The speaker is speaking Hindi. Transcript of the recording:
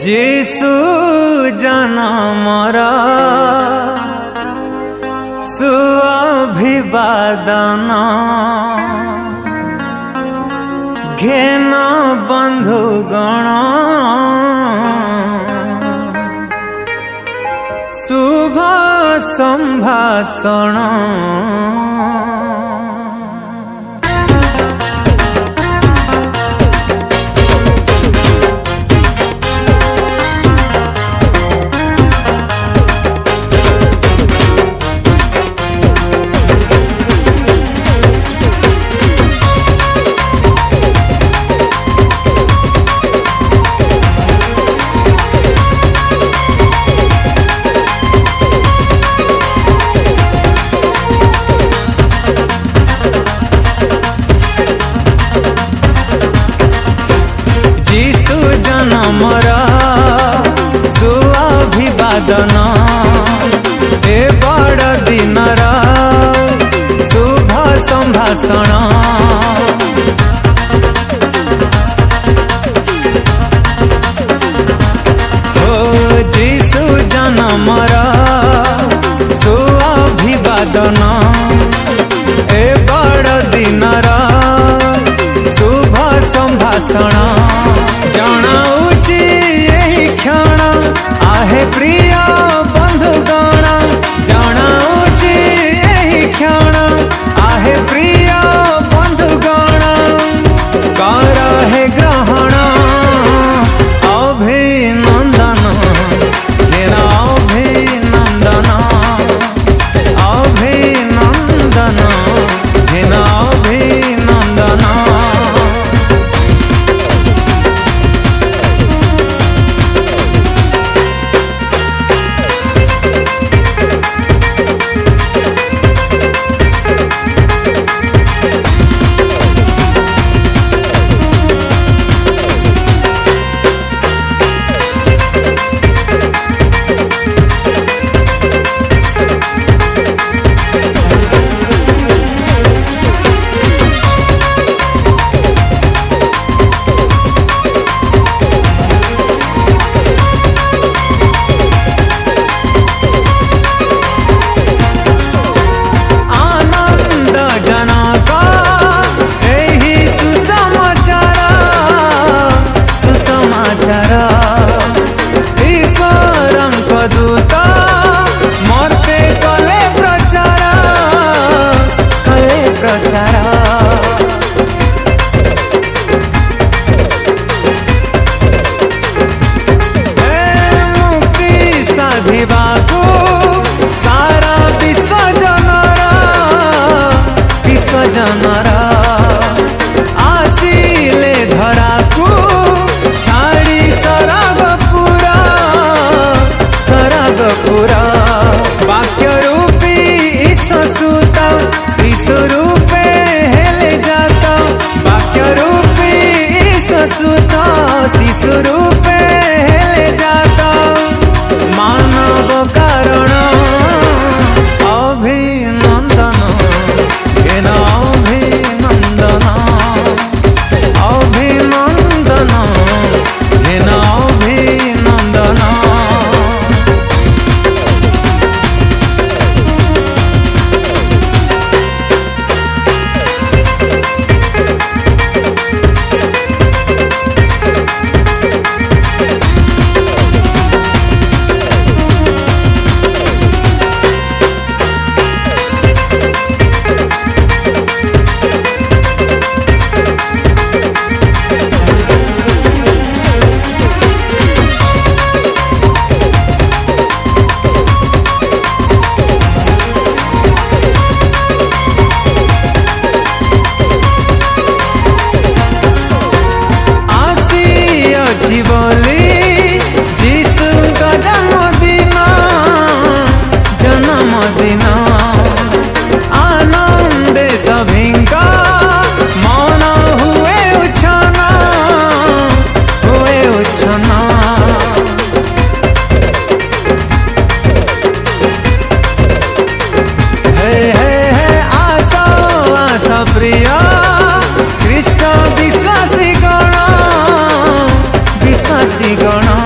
जीशु जन्मर सुअभिवादन घेन बंधुगण शुभ संभाषण जन्मर सुअभिवादन ए बड़ दिनर शुभ संभाषण ओ जीशु जन्मर सुअभिवादन ए बड़ दिनर शुभ संभाषण जनाऊची यही क्षण आहे प्रिय बंधुगण जनाऊची यही क्षण आहे प्रिय बंधुगण कर हे ग्रहण अभिनंदन हेन अभिनंदन अभिनंदन हेन अभिनंदन सारा विश्वजनर आसिले धरा को छाड़ी सरगपुरा वाक्य रूपी ईशसुत शिशु रूपे हेले जाता वाक्य रूपी ईशसुत शिशु रूपे हेले जाता मानव कारण अभिनंदन हेन अभिनंदन अभिनंदन हेन अभिनंदन जन्मदिन आनंदे सभिंका मन हुए उछना हे हे हे आशा आशा प्रिय कृष्ण विश्वासी गण